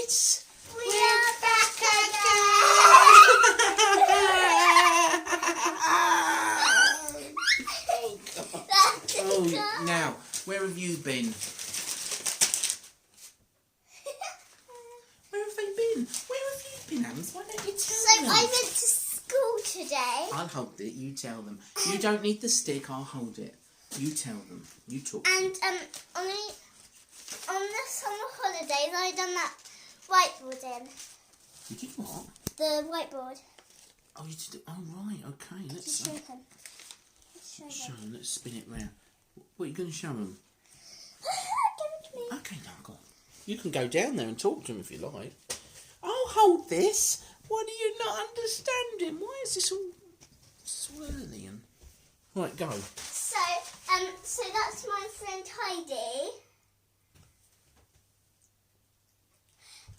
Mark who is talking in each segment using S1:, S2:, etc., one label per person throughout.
S1: kids!
S2: We're back again!
S1: Oh, now, where have you been? Where have they been? Where have you been, Ams? Why don't you tell them?
S2: I went to school today.
S1: I'll hold it, you tell them. You don't need the stick, I'll hold it. You tell them. You talk to
S2: And
S1: them.
S2: on the summer holidays, I done that whiteboarding.
S1: You did what?
S2: The whiteboard.
S1: Oh, you did it. Oh, right, okay. Let's
S2: Show them.
S1: show them. Let's spin it round. What are you going to show them?
S2: Give it to me.
S1: Okay, now go on. You can go down there and talk to them if you like. I'll hold this. What are you not understanding? Why is this all swirly and... Right, go.
S2: So that's my friend Heidi.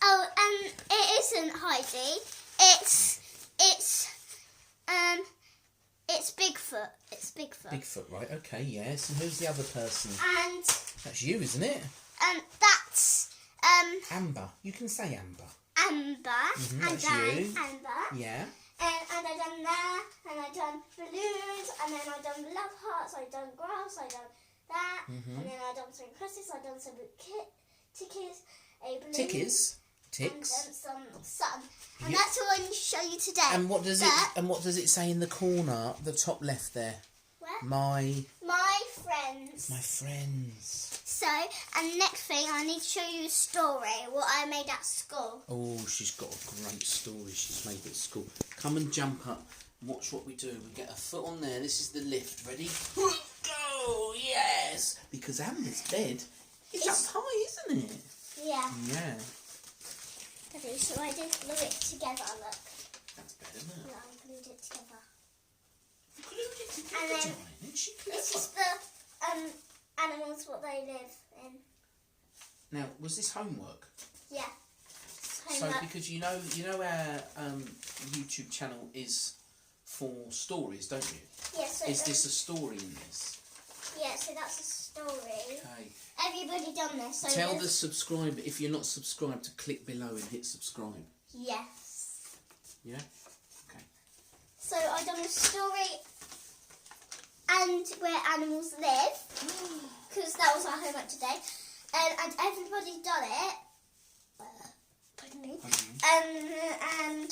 S2: Oh, it isn't Heidi. It's Bigfoot. It's Bigfoot.
S1: Bigfoot, right? Okay, yes. And who's the other person?
S2: And
S1: That's you, isn't it?
S2: that's
S1: Amber. You can say Amber.
S2: Amber. And
S1: that's
S2: then
S1: you.
S2: Amber.
S1: Yeah.
S2: And I done that, and I done balloons, and then I done love hearts, I done grass, I done that, and then I done some crosses, I done some tickets, a balloon,
S1: Tickies.
S2: and
S1: Ticks.
S2: then some sun. And
S1: Yeah.
S2: that's all I need to show you today.
S1: And what does
S2: But
S1: it? And what does it say in the corner, the top left there?
S2: Where?
S1: My
S2: friends.
S1: friends.
S2: So, and next thing, I need to show you a story, what I made at school.
S1: Oh, she's got a great story she's made at school. Come and jump up. Watch what we do. We get a foot on there. This is the lift. Ready? Go! Yes! Because Amber's bed is up high, isn't it?
S2: Yeah.
S1: Yeah.
S2: Okay, so I did glue it together, look.
S1: That's better, isn't it?
S2: Yeah, I glued it together.
S1: You glued it together,
S2: And then
S1: darling. Isn't she clever?
S2: This is the animals, what they live in.
S1: Now, was this homework?
S2: Yeah.
S1: So,
S2: Homework.
S1: because you know our YouTube channel is for stories, don't you?
S2: Yeah, so
S1: Is this a story in this?
S2: yeah, so that's a story.
S1: Okay.
S2: Everybody done this. So
S1: Tell
S2: this-
S1: the subscriber, if you're not subscribed, to click below and hit subscribe.
S2: Yes.
S1: Yeah? Okay.
S2: So I done a story and where animals live, because that was our homework today, and everybody done it. Pardon me. And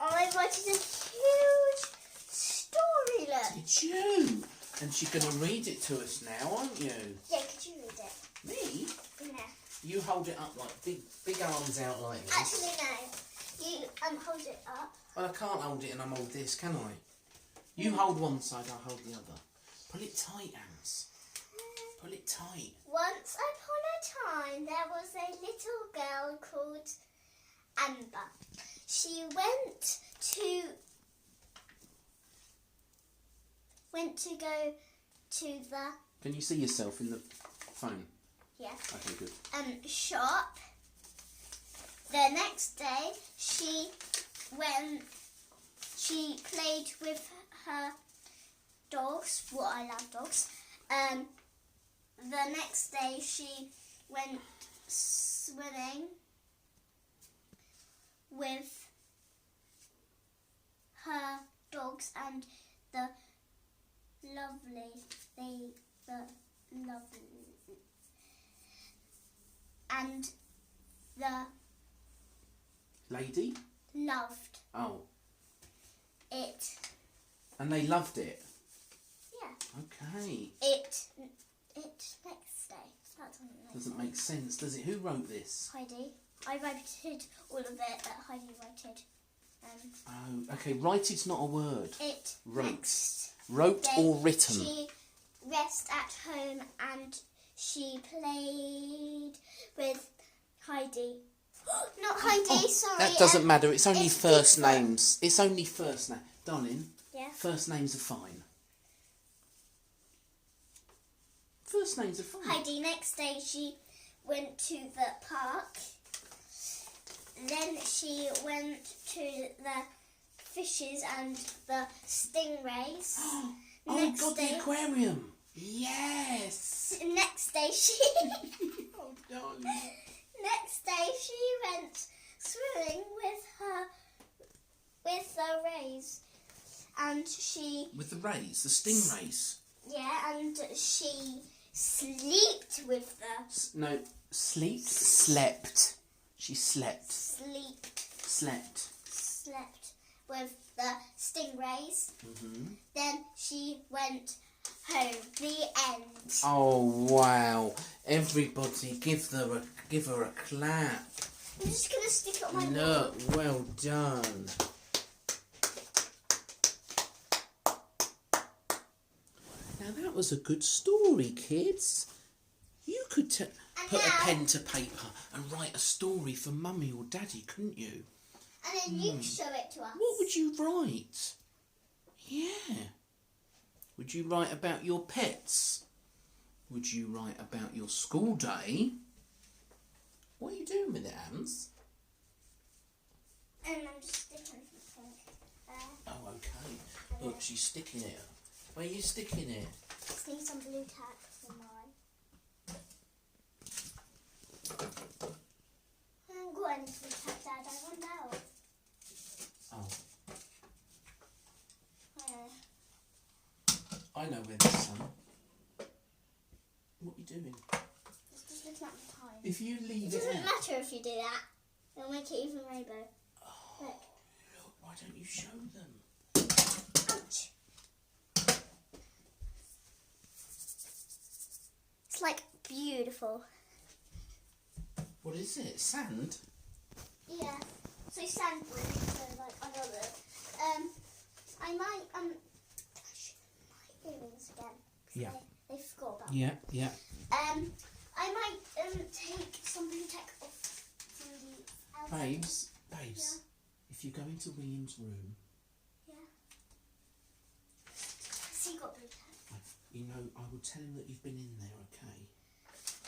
S2: I wrote a huge story. Look.
S1: Did you? And she's going to read it to us now, aren't you?
S2: Yeah, could you read it?
S1: Me?
S2: Yeah.
S1: You hold it up like big arms out like this.
S2: Actually, no. You hold it up.
S1: Well, I can't hold it and I'm hold this, can I? You hold one side, I'll hold the other. Pull it tight, Ams. Pull it tight.
S2: Once upon a time, there was a little girl called Amber. She went to go to the
S1: Can you see yourself in the phone?
S2: yeah
S1: Okay, good.
S2: shop. The next day, she played with her dogs. Well, I love dogs. The next day, she went swimming with her dogs and the lovely and the
S1: Lady?
S2: loved
S1: Oh,
S2: it.
S1: and they loved it.
S2: Yeah.
S1: Okay.
S2: It next day. That
S1: Doesn't make sense, does it? Who wrote this?
S2: Heidi. I wrote all of it that Heidi wrote.
S1: Oh, okay. Writed's not a word.
S2: It
S1: Wrote.
S2: next
S1: Wrote
S2: day,
S1: or written?
S2: She rest at home and she played with Heidi. Not Heidi, sorry.
S1: That doesn't matter. It's only
S2: it's
S1: first
S2: Bigfoot.
S1: names. It's only first name. Darling,
S2: Yeah.
S1: first names are fine. First names are fine.
S2: Heidi, next day she went to the park. Then she went to the fishes and the stingrays.
S1: Oh,
S2: Next
S1: God,
S2: day-
S1: the aquarium. Yes.
S2: Next day she
S1: Oh, darling.
S2: next day she went swimming with the rays, and she.
S1: With the rays, the stingrays.
S2: Yeah, and she slept with the.
S1: No, slept. She slept.
S2: Slept with the stingrays. Then she went home. The end.
S1: Oh wow! Everybody, give her a clap.
S2: I'm just gonna stick it on my
S1: Look, well done. Now that was a good story, kids. You could put a pen to paper and write a story for Mummy or Daddy, couldn't you?
S2: And then you show it to us.
S1: What would you write? Yeah. Would you write about your pets? Would you write about your school day? What are you doing with it, Ams?
S2: And I'm just sticking something there.
S1: Oh, okay. Look, she's sticking it. Where are you sticking it?
S2: Just need some blue tack for mine. I haven't got any blue tack, Dad. I run out.
S1: Oh,
S2: Yeah.
S1: I know where there's some. What are you doing?
S2: Just looking at the time.
S1: If you leave
S2: It
S1: it
S2: doesn't
S1: out...
S2: matter if you do that. It'll make it even rainbow.
S1: Oh,
S2: Look.
S1: look, why don't you show them?
S2: Ouch. It's like beautiful.
S1: What is it? Sand?
S2: Yeah. So sandwood. So like I got it. I might touch my earrings again.
S1: Yeah.
S2: They forgot about.
S1: Yeah, yeah.
S2: I might take some blue tack off from the outside.
S1: Babes,
S2: Yeah.
S1: if you go into William's room,
S2: Yeah. Has he got blue tack?
S1: you know, I will tell him that you've been in there, okay?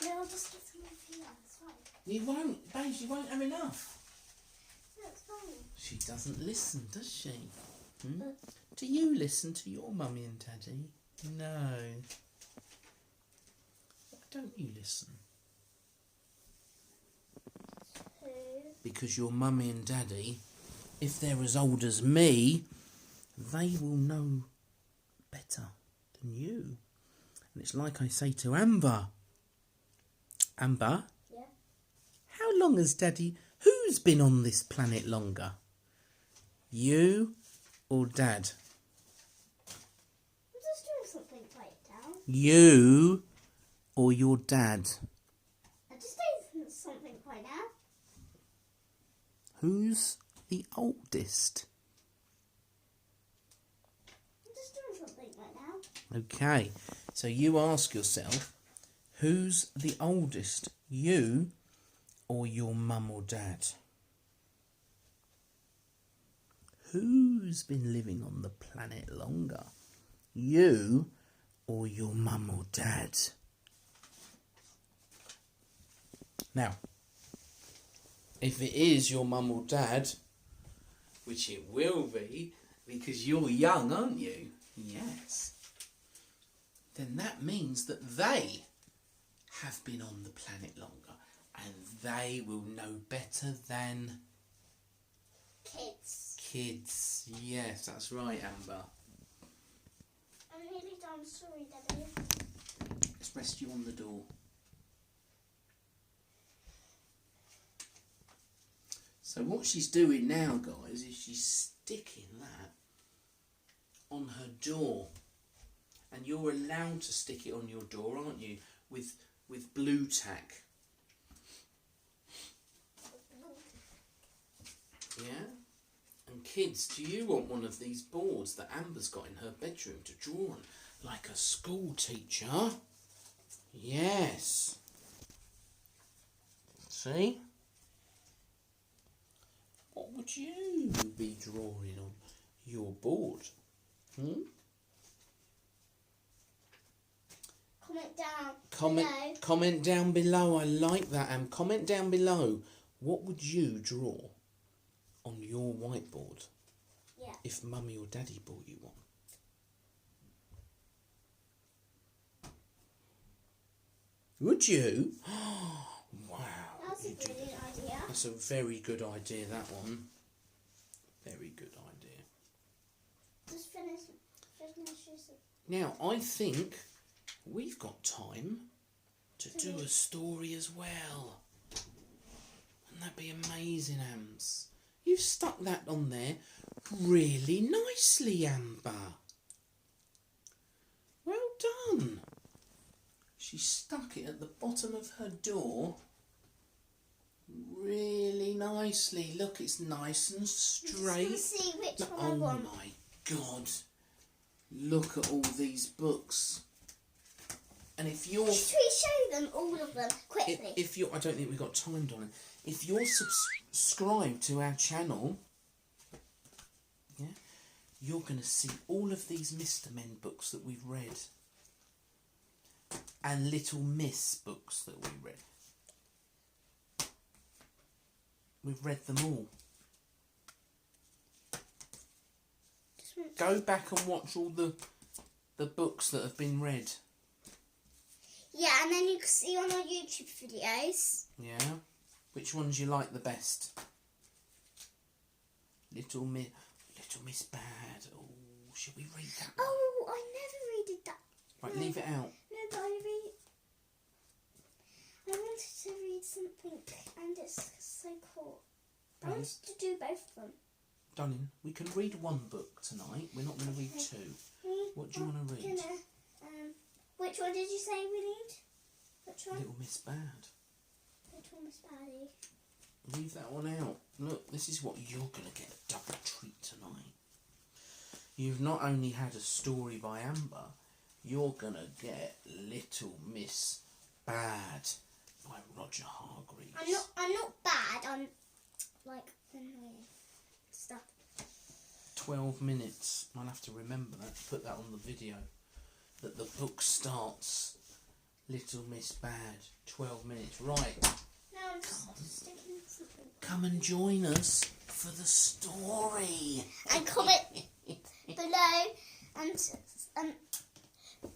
S2: No, I'll just get some of here. It's fine.
S1: You won't, babes, you won't have enough.
S2: No, it's fine.
S1: She doesn't listen, does she? Do you listen to your mummy and daddy? No. Why don't you listen?
S2: Who?
S1: Because your mummy and daddy, if they're as old as me, they will know better than you. And it's like I say to Amber. Amber?
S2: Yeah.
S1: How long has Daddy... Who's been on this planet longer? You or Dad?
S2: I'm just doing something right down.
S1: You or your dad?
S2: I'm just doing something right now.
S1: Who's the oldest?
S2: I'm just doing something right now.
S1: Okay, so you ask yourself, who's the oldest? You or your mum or dad? Who's been living on the planet longer? You or your mum or dad? Now, if it is your mum or dad, which it will be, because you're young, aren't you? Yes. Then that means that they have been on the planet longer, and they will know better than kids. Yes, that's right, Amber.
S2: I'm nearly done. Sorry, Daddy.
S1: Let's rest you on the door. So what she's doing now, guys, is she's sticking that on her door. And you're allowed to stick it on your door, aren't you? With blue tack. Yeah? And kids, do you want one of these boards that Amber's got in her bedroom to draw on? Like a school teacher? Yes. See? What would you be drawing on your board?
S2: Comment down.
S1: Comment down below. I like that. And comment down below. What would you draw on your whiteboard?
S2: Yeah.
S1: If Mummy or Daddy bought you one? Would you? Wow.
S2: That's a brilliant idea.
S1: That's a very good idea, that one. Very good idea.
S2: Just finish it.
S1: Now, I think we've got time to do a story as well. Wouldn't that be amazing, Ams? You've stuck that on there really nicely, Amber. Well done. She stuck it at the bottom of her door really nicely. Look, it's nice and straight.
S2: Just see which one I
S1: Oh
S2: want.
S1: my God. Look at all these books. And if you're...
S2: Should we show them, all of them, quickly?
S1: If you're... I don't think we've got time, darling. If you're subscribed to our channel, yeah, you're going to see all of these Mr. Men books that we've read. And Little Miss books that we read. We've read them all. Go back and watch all the books that have been read.
S2: Yeah, and then you can see on our YouTube videos.
S1: Yeah. Which ones you like the best? Little Miss Bad. Oh, should we read that one?
S2: Oh, I never read that.
S1: Right,
S2: No.
S1: leave it out.
S2: No, but I wanted to read something, and it's so cool. I wanted to do both of them.
S1: Darling, we can read one book tonight. We're not going to read two. What do you want to read?
S2: Which one did you say we need? Which one?
S1: Little Miss Bad.
S2: Which one was Baddy?
S1: Leave that one out. Look, this is what you're going to get a double treat tonight. You've not only had a story by Amber, you're going to get Little Miss Bad by Roger Hargreaves.
S2: I'm not bad. I'm like annoying stuff.
S1: 12 minutes. I'll have to remember that. Put that on the video. That the book starts. Little Miss Bad. 12 minutes. Right.
S2: No, I'm just sticking something.
S1: Come and join us for the story.
S2: And comment below and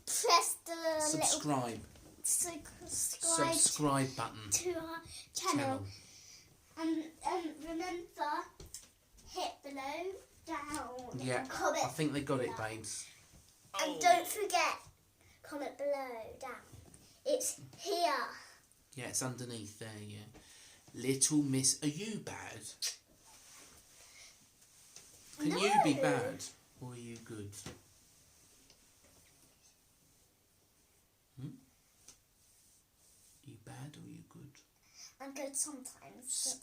S2: press the
S1: Subscribe.
S2: little
S1: Subscribe button.
S2: to our channel. And remember, hit below, down,
S1: Yeah,
S2: and comment.
S1: I think they got it,
S2: below.
S1: babes.
S2: And don't forget, comment below, down. It's here.
S1: Yeah, it's underneath there, yeah. Little Miss... Are you bad? Can you be
S2: No.
S1: bad? Or are you good? You bad or you good?
S2: I'm good sometimes.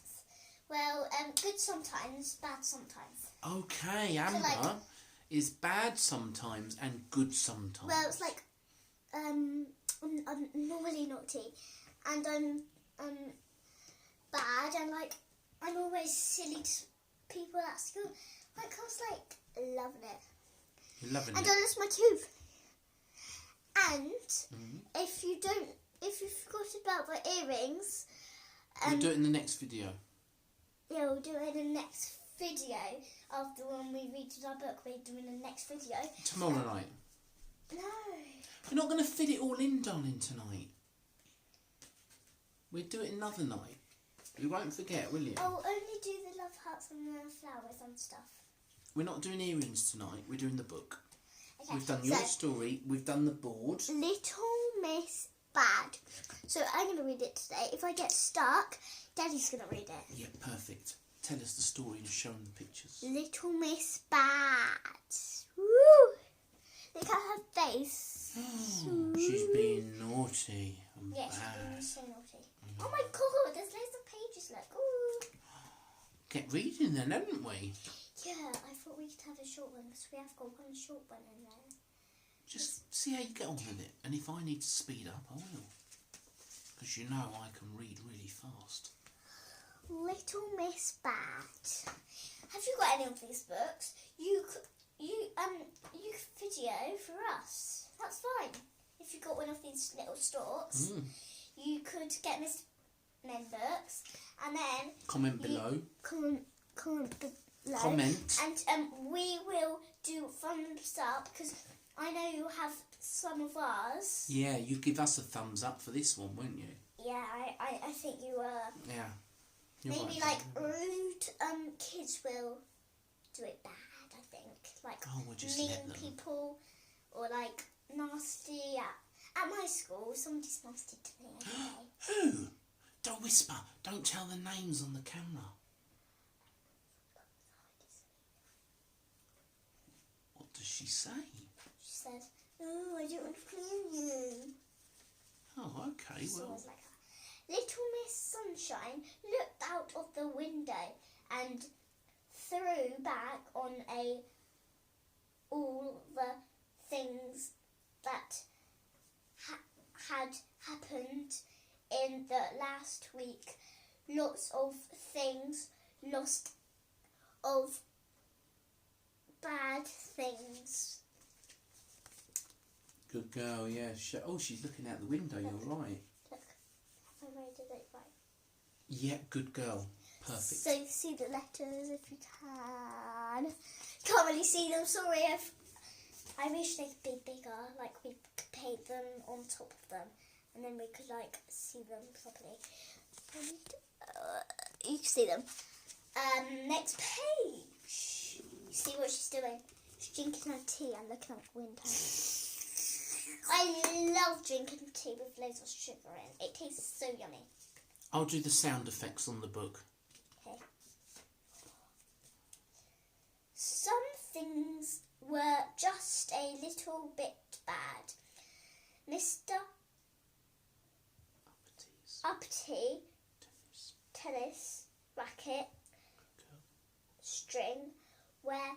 S2: Well, good sometimes, bad sometimes.
S1: Okay,
S2: So,
S1: Amber
S2: like-
S1: is bad sometimes and good sometimes.
S2: Well, it's like, I'm normally naughty, and I'm bad, and like, I'm always silly to people at school. Like, I was like, loving it.
S1: You're loving
S2: And
S1: it.
S2: I lost my tooth. And
S1: Mhm.
S2: if you forgot about my earrings,
S1: We'll do it in the next video.
S2: yeah, we'll do it in the next video. After when we read our book, we're doing the next video.
S1: Tomorrow night.
S2: No.
S1: We're not going to fit it all in, darling, tonight. We'll do it another night. You won't forget, will you?
S2: I'll only do the love hearts and the flowers and stuff.
S1: We're not doing earrings tonight. We're doing the book.
S2: Okay,
S1: We've done your
S2: so,
S1: story. We've done the board.
S2: Little Miss Bad. So I'm going to read it today. If I get stuck, Daddy's going to read it.
S1: Yeah, perfect. Tell us the story and show them the pictures.
S2: Little Miss Bad. Woo! Look at her face.
S1: She's being naughty and
S2: Yeah, she's
S1: bad.
S2: being so naughty. Oh my god, there's loads of pages, look. Ooh.
S1: Get reading then, haven't we?
S2: Yeah, I thought we could have a short one because we have got one short one in there.
S1: Just see how you get on with it. And if I need to speed up, I will. Because you know I can read really fast.
S2: Little Miss Bad. Have you got any of these books? You video for us. That's fine. If you got one of these little storks, you could get Miss Men books, and then
S1: Comment below.
S2: comment below.
S1: Comment.
S2: And we will do thumbs up because I know you have some of ours.
S1: Yeah, you give us a thumbs up for this one, won't you?
S2: Yeah, I think you will.
S1: Yeah. You're
S2: Maybe
S1: right.
S2: rude kids will do it bad, I think. Like
S1: we'll just
S2: mean
S1: let them.
S2: people or like nasty at my school, somebody's nasty to me every day.
S1: Who? Don't whisper. Don't tell the names on the camera. What does she say?
S2: She says, "Oh, I don't want to clean you."
S1: Oh, okay,
S2: So I
S1: well.
S2: was like, Little Miss Sunshine looked out of the window and threw back on all the things that had happened in the last week. Lots of things, lots of bad things.
S1: Good girl, yeah. She's looking out the window, you're right.
S2: Look, have I read it right?
S1: Yeah, good girl. Perfect.
S2: So see the letters if you can. Can't really see them, sorry. I wish they could be bigger, like we could paint them on top of them and then we could like see them properly. You can see them. Next page. You see what she's doing? She's drinking her tea and looking out the window. I love drinking tea with loads of sugar in. It tastes so yummy.
S1: I'll do the sound effects on the book.
S2: Okay. Some things were just a little bit bad. Mr. Uppity tennis racket string were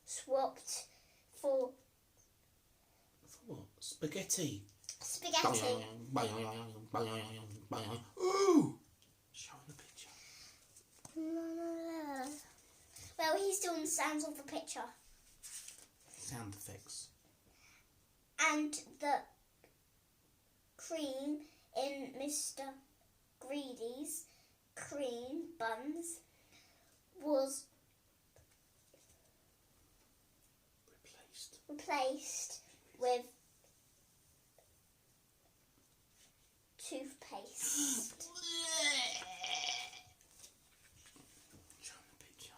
S2: swapped for
S1: what? Spaghetti.
S2: spaghetti.
S1: Ooh! Show the picture.
S2: Well, he's doing the sounds of the picture.
S1: Sound effects.
S2: And the cream in Mr. Greedy's cream buns was replaced with toothpaste.
S1: Show the picture.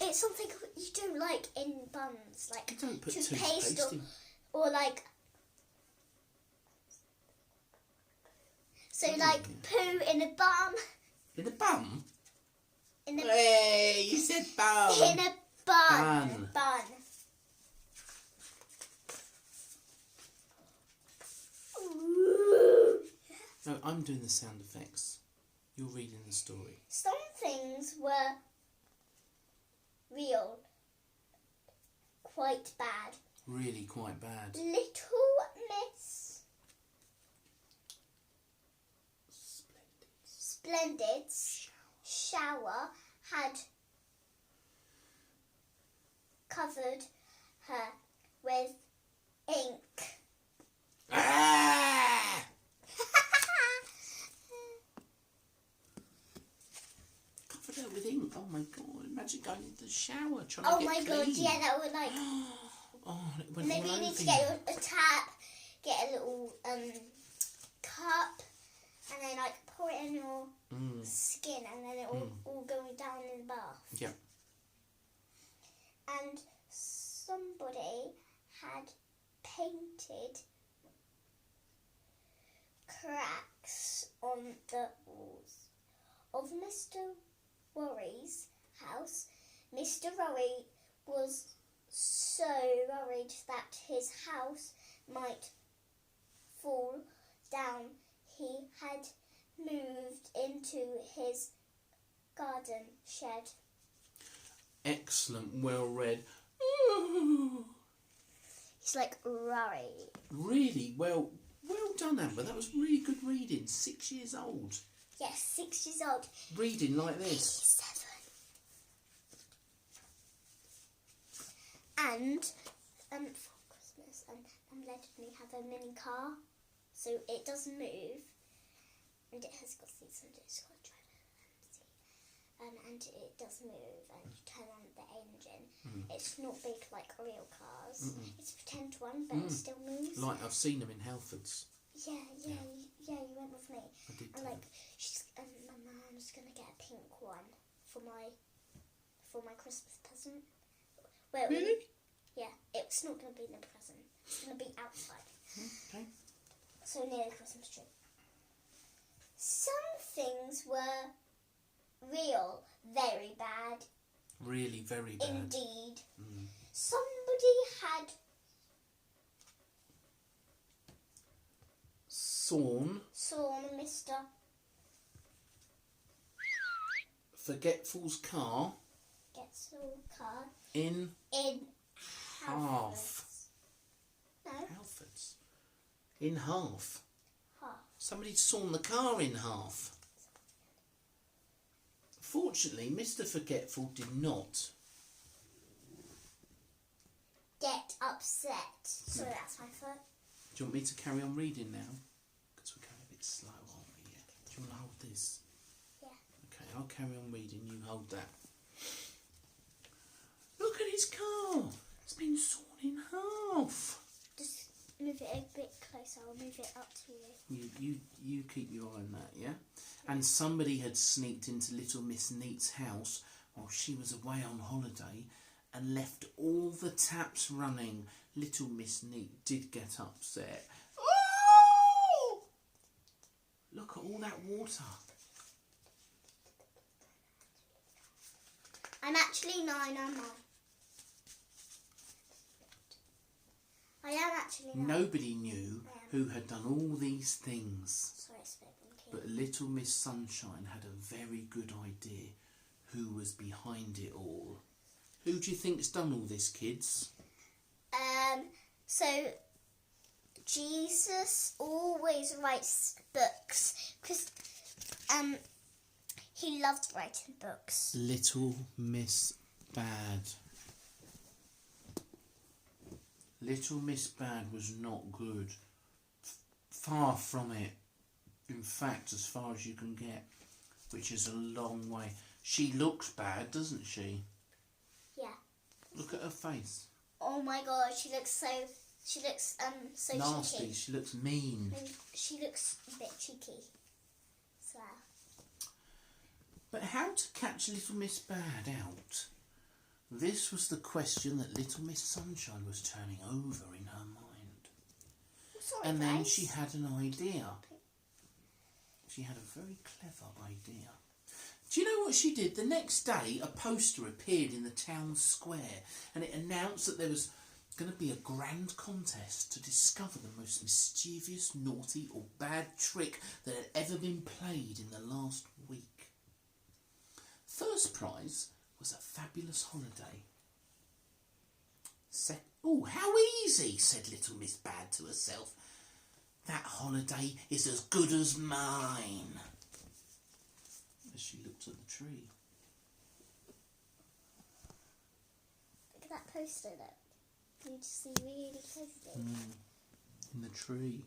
S2: It's something you don't like in buns, like
S1: You don't put
S2: toothpaste
S1: toothpaste in.
S2: or like so
S1: Oh,
S2: like
S1: yeah.
S2: poo in a bum.
S1: In a bum?
S2: In a
S1: Hey, you said bum.
S2: in a bun.
S1: Bun. No, I'm doing the sound effects. You're reading the story.
S2: Some things were real, quite bad.
S1: Really quite bad.
S2: Little Miss Splendid's shower had covered her with ink.
S1: Ah! Covered her with ink. Oh my god! Imagine going into the shower trying
S2: Oh
S1: to get
S2: my god,
S1: clean.
S2: yeah, that would like.
S1: Oh, and it went
S2: Maybe
S1: all
S2: you need
S1: over
S2: to get a tap, get a little cup, and then like pour it in your skin, and then it will all go down in the bath.
S1: Yeah.
S2: And somebody had painted cracks on the walls of Mr. Worry's house. Mr. Worry was so worried that his house might fall down. He had moved into his garden shed.
S1: Excellent. Well read.
S2: He's like, Rory.
S1: Really well done, Amber. That was really good reading. 6 years old.
S2: Yes, 6 years old.
S1: Reading like this.
S2: 7. And for Christmas, let me have a mini car, so it doesn't move, and it has got seats, and it's got a driver and and it does move, and you turn on the engine. It's not big like real cars. It's a pretend one, but it still moves.
S1: Like I've seen them in Halfords.
S2: Yeah, you went with me.
S1: I did.
S2: And like, my mum's gonna get a pink one for my Christmas present. Well,
S1: Really?
S2: Yeah, it's not gonna be in the present. It's gonna be outside.
S1: Okay.
S2: So near the Christmas tree. Some things were real, very bad.
S1: Really, very bad.
S2: Indeed. Somebody had
S1: Sawn
S2: Mr.
S1: Forgetful's car
S2: Gets a car
S1: in
S2: in
S1: half.
S2: No,
S1: Halfords. In half.
S2: half.
S1: Somebody'd sawn the car in half. Fortunately, Mr. Forgetful did not.
S2: Get upset. So that's my foot.
S1: Do you want me to carry on reading now? Because we're going a bit slow, aren't we? Yeah. Do you want to hold this?
S2: Yeah.
S1: Okay, I'll carry on reading. You hold that. Look at his car. It's been sawn in half.
S2: Just move it a bit closer. I'll move it up to you.
S1: You keep your eye on that, yeah? And somebody had sneaked into Little Miss Neat's house while she was away on holiday and left all the taps running. Little Miss Neat did get upset. Oh! Look at all that water.
S2: I'm actually 9, am I? I am actually 9.
S1: Nobody knew who had done all these things.
S2: Sorry, I spoke monkey.
S1: But Little Miss Sunshine had a very good idea who was behind it all. Who do you think's done all this, kids?
S2: So Jesus always writes books because he loved writing books.
S1: Little Miss Bad. Little Miss Bad was not good. Far from it. In fact, as far as you can get, which is a long way. She looks bad, doesn't she?
S2: Yeah.
S1: Look at her face.
S2: Oh my God, she looks so
S1: Nasty.
S2: cheeky.
S1: She looks mean.
S2: And she looks a bit cheeky. So.
S1: But how to catch Little Miss Bad out? This was the question that Little Miss Sunshine was turning over in her mind.
S2: Sorry,
S1: And then
S2: guys.
S1: she had an idea. She had a very clever idea. Do you know what she did? The next day, a poster appeared in the town square and it announced that there was going to be a grand contest to discover the most mischievous, naughty or bad trick that had ever been played in the last week. First prize was a fabulous holiday. Oh, how easy, said Little Miss Bad to herself. That holiday is as good as mine. As she looked at the tree.
S2: Look at that poster, look. You just see really closely.
S1: In the tree.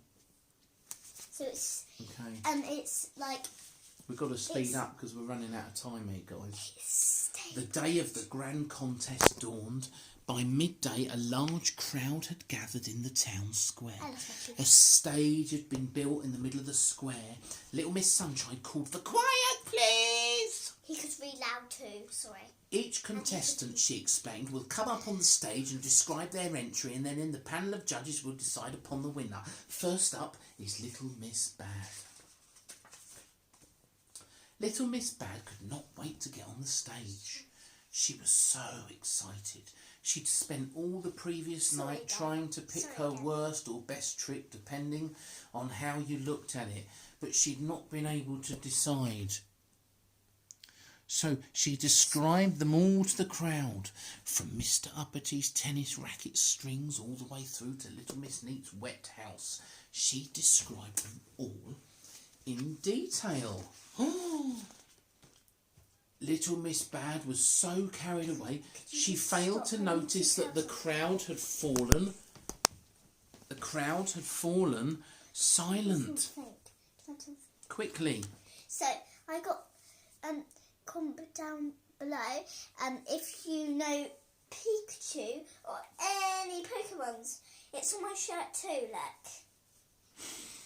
S2: So it's
S1: Okay.
S2: It's like
S1: We've got to speed up because we're running out of time here, guys.
S2: stay.
S1: The day of the grand contest dawned. By midday, a large crowd had gathered in the town square. A stage had been built in the middle of the square. Little Miss Sunshine called for quiet, please.
S2: He could read loud too, sorry.
S1: Each contestant, she explained, will come up on the stage and describe their entry, and then in the panel of judges will decide upon the winner. First up is Little Miss Bad. Little Miss Bad could not wait to get on the stage. She was so excited. She'd spent all the previous night trying to pick her worst or best trick, depending on how you looked at it, but she'd not been able to decide. So she described them all to the crowd, from Mr. Uppity tennis racket strings all the way through to Little Miss Neat's wet house. She described them all in detail. Little Miss Bad was so carried away, she failed to notice that the crowd had fallen. The crowd had fallen silent. Quickly.
S2: So I got comment down below if you know Pikachu or any Pokemons. It's on my shirt too, look.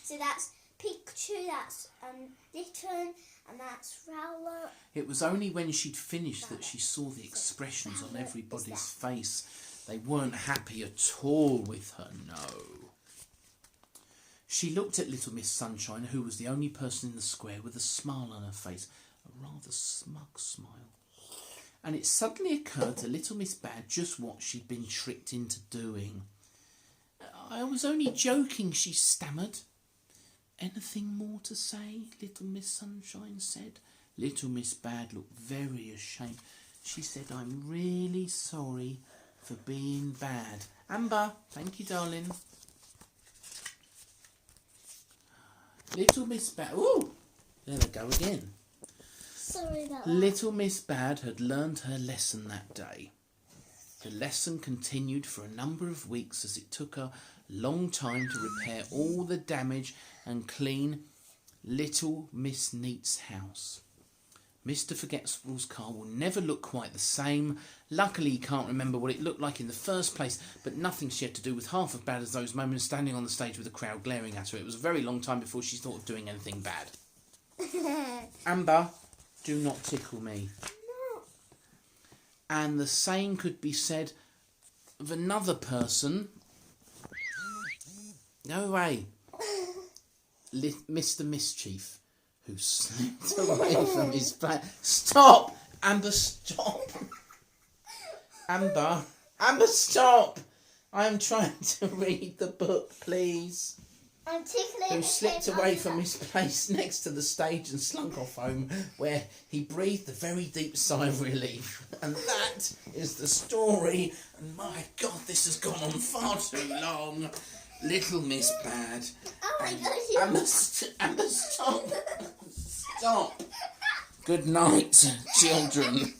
S2: So that's Pikachu, that's Litten, and that's Rowlet.
S1: It was only when she'd finished that she saw the expressions on everybody's face. They weren't happy at all with her, no. She looked at Little Miss Sunshine, who was the only person in the square with a smile on her face, a rather smug smile. And it suddenly occurred to Little Miss Bad just what she'd been tricked into doing. I was only joking, she stammered. Anything more to say? Little Miss Sunshine said. Little Miss Bad looked very ashamed. She said, I'm really sorry for being bad. Amber, thank you, darling. Little Miss Bad... Ooh, there they go again.
S2: Sorry about that.
S1: Little Miss Bad had learned her lesson that day. The lesson continued for a number of weeks as it took her a long time to repair all the damage and clean Little Miss Neat's house. Mr. Forgetful's car will never look quite the same. Luckily, he can't remember what it looked like in the first place, but nothing she had to do with half as bad as those moments standing on the stage with the crowd glaring at her. It was a very long time before she thought of doing anything bad. Amber, do not tickle me.
S2: No.
S1: And the same could be said of another person. Go away. Mr. Mischief, who slipped away from his plan. Stop! Amber, stop! Amber, stop! I am trying to read the book, please.
S2: I'm tickling.
S1: Who slipped away from his place next to the stage and slunk off home, where he breathed a very deep sigh of relief. And that is the story. And my God, this has gone on far too long. Little Miss Bad.
S2: Oh my God!
S1: Amber, stop! Stop! Good night, children.